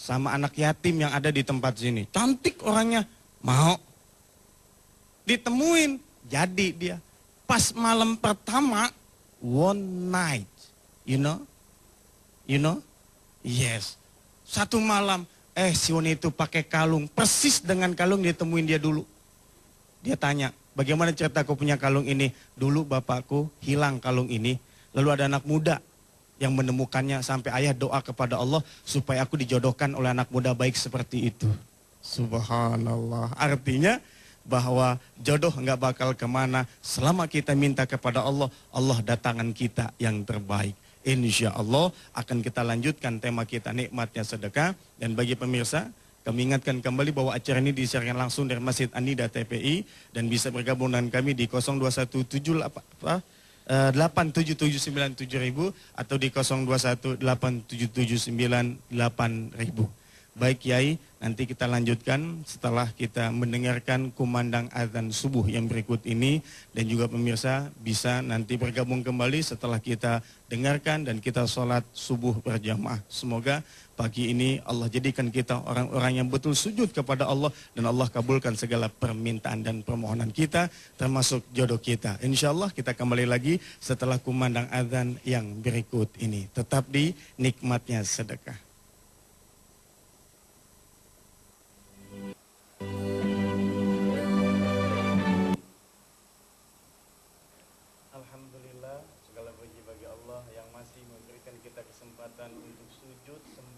sama anak yatim yang ada di tempat sini. Cantik orangnya, mau. Ditemuin, jadi dia. Pas malam pertama, one night, you know? Yes. Satu malam, si wanita itu pakai kalung, persis dengan kalung ditemuin dia dulu. Dia tanya, bagaimana cerita kau punya kalung ini? Dulu bapakku hilang kalung ini, lalu ada anak muda yang menemukannya sampai ayah doa kepada Allah supaya aku dijodohkan oleh anak muda baik seperti itu. Subhanallah. Artinya bahwa jodoh nggak bakal kemana selama kita minta kepada Allah, Allah datangkan kita yang terbaik. Insya Allah akan kita lanjutkan tema kita nikmatnya sedekah. Dan bagi pemirsa, kami ingatkan kembali bahwa acara ini disiarkan langsung dari Masjid An-Nida TPI dan bisa bergabung dengan kami di 021787797.000 atau di 02187798000. Baik Kiai, nanti kita lanjutkan setelah kita mendengarkan kumandang azan subuh yang berikut ini. Dan juga pemirsa bisa nanti bergabung kembali setelah kita dengarkan dan kita sholat subuh berjamaah. Semoga pagi ini Allah jadikan kita orang-orang yang betul sujud kepada Allah. Dan Allah kabulkan segala permintaan dan permohonan kita, termasuk jodoh kita. Insya Allah kita kembali lagi setelah kumandang azan yang berikut ini. Tetap di nikmatnya sedekah.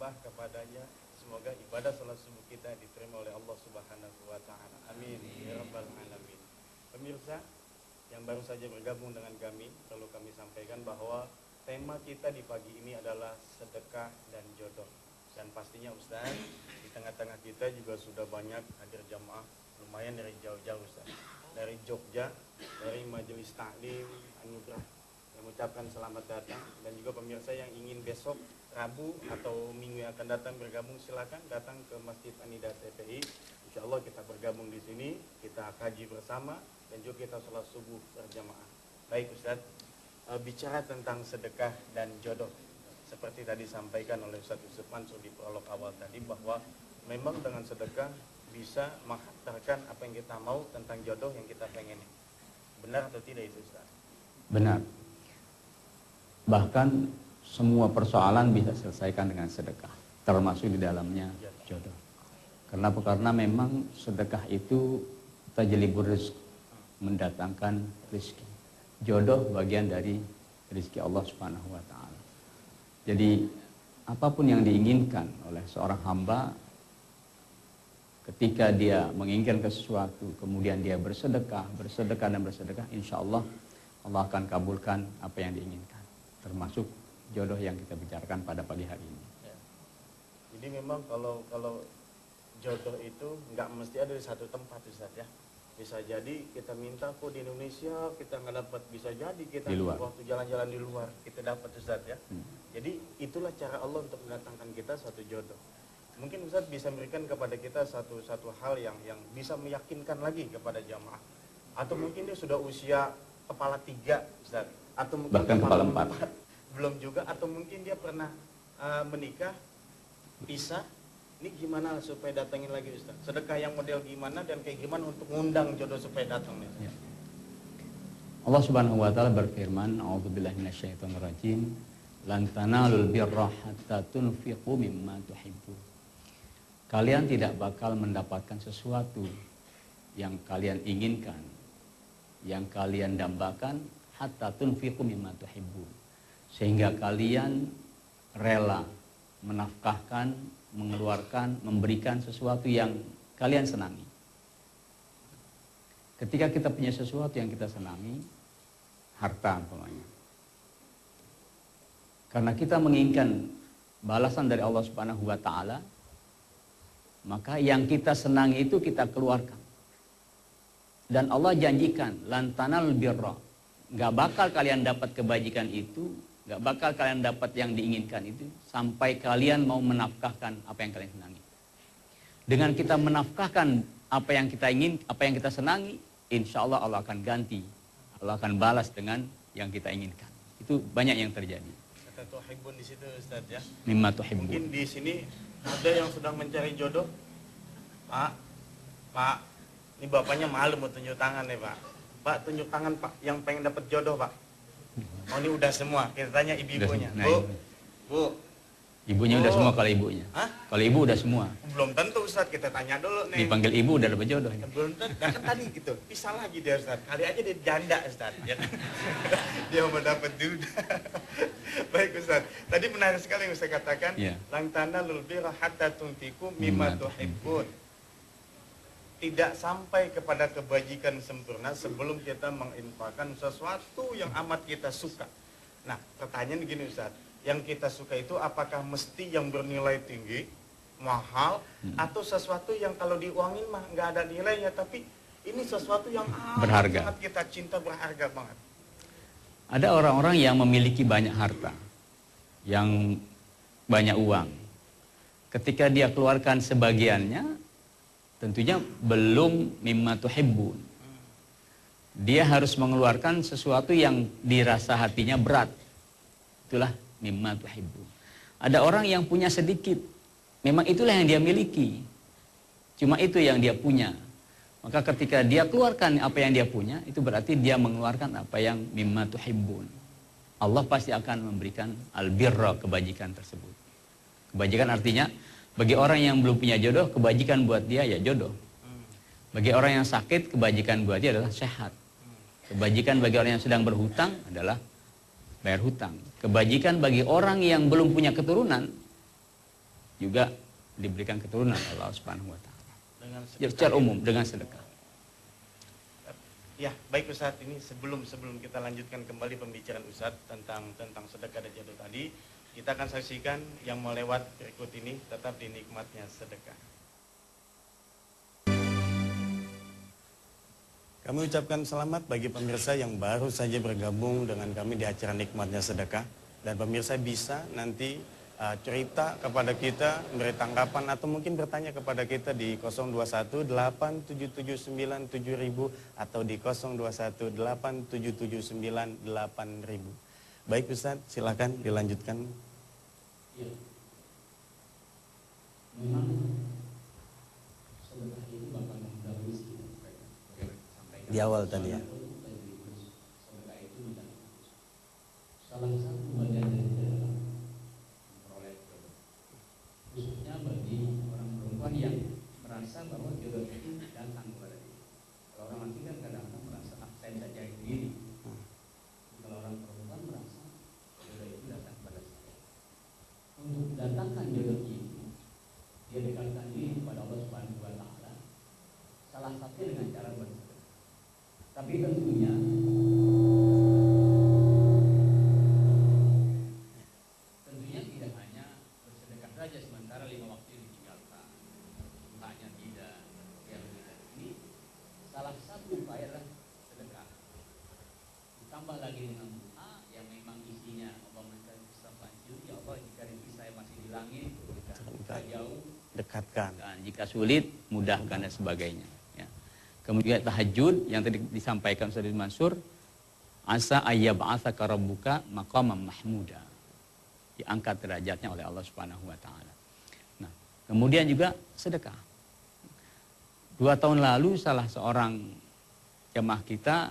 Kepadanya, semoga ibadah salat subuh kita diterima oleh Allah Subhanahu wa taala. Amin ya rabbal alamin. Pemirsa yang baru saja bergabung dengan kami, perlu kami sampaikan bahwa tema kita di pagi ini adalah sedekah dan jodoh. Dan pastinya Ustaz, di tengah-tengah kita juga sudah banyak hadir jamaah lumayan dari jauh-jauh Ustaz. Dari Jogja, dari Majelis Taklim Anugerah, yang mengucapkan selamat datang. Dan juga pemirsa yang ingin besok Rabu atau Minggu yang akan datang bergabung, silakan datang ke Masjid An-Nida TPI. Insya Allah kita bergabung di sini, kita kaji bersama dan juga kita sholat subuh berjamaah. Baik Ustaz, bicara tentang sedekah dan jodoh, seperti tadi sampaikan oleh Ustaz Yusuf Mansur di prolog awal tadi, bahwa memang dengan sedekah bisa menghantarkan apa yang kita mau tentang jodoh yang kita pengen. Benar atau tidak itu Ustaz? Benar. Bahkan semua persoalan bisa selesaikan dengan sedekah, termasuk di dalamnya jodoh. Kenapa? Karena memang sedekah itu tajlibur rizq, mendatangkan rezeki. Jodoh bagian dari rezeki Allah Subhanahu wa taala. Jadi apapun yang diinginkan oleh seorang hamba, ketika dia menginginkan sesuatu, kemudian dia bersedekah, insya Allah Allah akan kabulkan apa yang diinginkan, termasuk jodoh yang kita bicarakan pada pagi hari ini. Ya. Jadi memang kalau jodoh itu nggak mesti ada di satu tempat Ustaz ya. Bisa jadi kita minta kok di Indonesia kita nggak dapat, bisa jadi kita waktu jalan-jalan di luar kita dapat Ustaz ya. Jadi itulah cara Allah untuk mendatangkan kita suatu jodoh. Mungkin Ustaz bisa memberikan kepada kita satu hal yang bisa meyakinkan lagi kepada jamaah. Atau mungkin dia sudah usia kepala 3 Ustaz, atau mungkin bahkan kepala 4 belum juga, atau mungkin dia pernah menikah, pisah. Ini gimana supaya datangin lagi Ustaz? Sedekah yang model gimana dan kayak gimana untuk ngundang jodoh supaya datang nih? Ya. Allah Subhanahu wa taala berfirman, "A'udzubillahi minasyaitonirrajim, lan tanalul birra hatta tunfiqu mimma tuhibbun." Kalian tidak bakal mendapatkan sesuatu yang kalian inginkan, yang kalian dambakan, hatta tunfiqu mimma tuhibbun. Sehingga kalian rela menafkahkan, mengeluarkan, memberikan sesuatu yang kalian senangi. Ketika kita punya sesuatu yang kita senangi, harta umpamanya, karena kita menginginkan balasan dari Allah Subhanahu wa taala, maka yang kita senangi itu kita keluarkan. Dan Allah janjikan, lan tanal birra, nggak bakal kalian dapat kebajikan itu, nggak bakal kalian dapat yang diinginkan itu sampai kalian mau menafkahkan apa yang kalian senangi. Dengan kita menafkahkan apa yang kita ingin, apa yang kita senangi, insya Allah Allah akan ganti, Allah akan balas dengan yang kita inginkan. Itu banyak yang terjadi. Kata tuhibbun di situ Ustaz ya. Mimma tuhibbun. Mungkin di sini Ada yang sedang mencari jodoh? Pak, Pak, ini bapaknya malu mau tunjuk tangan nih Pak. Pak, tunjuk tangan Pak, yang pengen dapat jodoh Pak. Oh ini udah semua, kita tanya ibu-ibunya. Nah, Bu, Bu. ibunya udah Oh. semua kalau ibunya. Hah? Kalau ibu udah semua. Belum tentu Ustaz, kita tanya dulu nih. Dipanggil ibu udah dapat jodoh. Belum tentu, nah, kan tadi gitu, pisah lagi dia Ustaz. Kali aja dia janda Ustaz. Ya kan? Dia mau dapat duda. Baik Ustaz, tadi menarik sekali yang Ustaz katakan. Iya. Lang tanalul birra hatta tunfiqu mimma tuhibbun. Tidak sampai kepada kebajikan sempurna sebelum kita menginfakkan sesuatu yang amat kita suka. Nah, pertanyaan gini Ustaz, yang kita suka itu apakah mesti yang bernilai tinggi, mahal, atau sesuatu yang kalau diuangin mah nggak ada nilainya, tapi ini sesuatu yang Berharga. sangat kita cinta, berharga banget. Ada orang-orang yang memiliki banyak harta, yang banyak uang. Ketika dia keluarkan sebagiannya, tentunya belum mimma tuhibbun. Dia harus mengeluarkan sesuatu yang dirasa hatinya berat. Itulah mimma tuhibbun. Ada orang yang punya sedikit, memang itulah yang dia miliki. Cuma itu yang dia punya. Maka ketika dia keluarkan apa yang dia punya, itu berarti dia mengeluarkan apa yang mimma tuhibbun. Allah pasti akan memberikan albirra, kebajikan tersebut. Kebajikan artinya, bagi orang yang belum punya jodoh, kebajikan buat dia ya jodoh. Bagi orang yang sakit, kebajikan buat dia adalah sehat. Kebajikan bagi orang yang sedang berhutang adalah bayar hutang. Kebajikan bagi orang yang belum punya keturunan, juga diberikan keturunan Allah Subhanahu wa Ta'ala. Dengan Secara umum dengan sedekah. Ya, baik Ustaz, ini sebelum kita lanjutkan kembali pembicaraan Ustaz tentang sedekah dan jodoh tadi, kita akan saksikan yang mau lewat berikut ini, tetap di nikmatnya sedekah. Kami ucapkan selamat bagi pemirsa yang baru saja bergabung dengan kami di acara Nikmatnya Sedekah. Dan pemirsa bisa nanti cerita kepada kita, beri tanggapan atau mungkin bertanya kepada kita di 021 8779 7000 atau di 021 8779 8000. Baik Ustaz, silakan dilanjutkan. Ya. Memang sedekah itu bakal mendahului sekitar Di awal tadi ya. Sedekah itu salah satu bagian dari sedekah memperoleh jodoh. Khususnya bagi orang perempuan yang merasa bahwa jodoh itu datang kepada dia. Kalau orang laki kan kadang-kadang merasa saya bisa cari sendiri. Kalau orang perempuan merasa jodoh itu datang kepada saya. Untuk datangkan jodoh itu, dia dekatkan diri kepada Allah Subhanahu wa Ta'ala. Salah satunya dengan cara bersedekah. Tapi tentunya tidak hanya bersedekah saja sementara 5 waktu ditinggalkan. Hanya tidak. Yang ini salah satu upaya adalah sedekah. Ditambah lagi dengan doa yang memang isinya Allah mencari ya Allah, jika rezeki saya masih di langit, jika jauh Dekatkan. dan jika sulit mudahkan dan sebagainya. Ya. Kemudian tahajud yang tadi disampaikan Ustaz Mansur, asa ayyab'atsaka rabbuka maqaman mahmuda. Diangkat derajatnya oleh Allah Subhanahu wa Ta'ala. Nah, kemudian juga sedekah. 2 tahun lalu salah seorang jamaah kita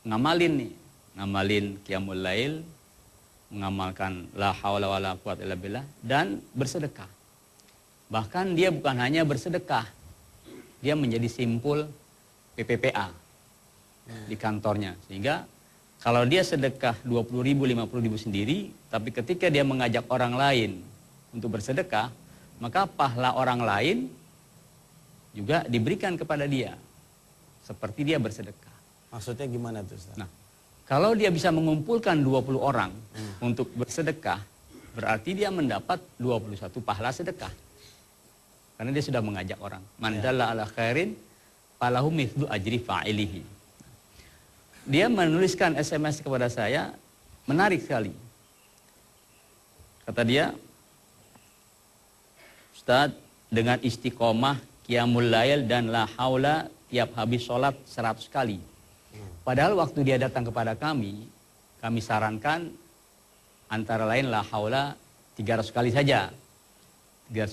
ngamalin qiyamul lail, mengamalkan la haula wala quwwata illa billah dan bersedekah. Bahkan dia bukan hanya bersedekah, dia menjadi simpul PPPA di kantornya. Sehingga kalau dia sedekah 20.000, 50.000 sendiri, tapi ketika dia mengajak orang lain untuk bersedekah, maka pahala orang lain juga diberikan kepada dia. Seperti dia bersedekah. Maksudnya gimana tuh Ustaz? Nah, kalau dia bisa mengumpulkan 20 orang untuk bersedekah, berarti dia mendapat 21 pahala sedekah. Karena dia sudah mengajak orang. Man dalla ala khairin falahu mithlu ajri fa'ilihi. Dia menuliskan SMS kepada saya, menarik sekali. Kata dia, Ustadz, dengan istiqomah, qiyamul lail dan la haula tiap habis sholat 100 kali. Padahal waktu dia datang kepada kami sarankan antara lain la haula 300 kali saja. 300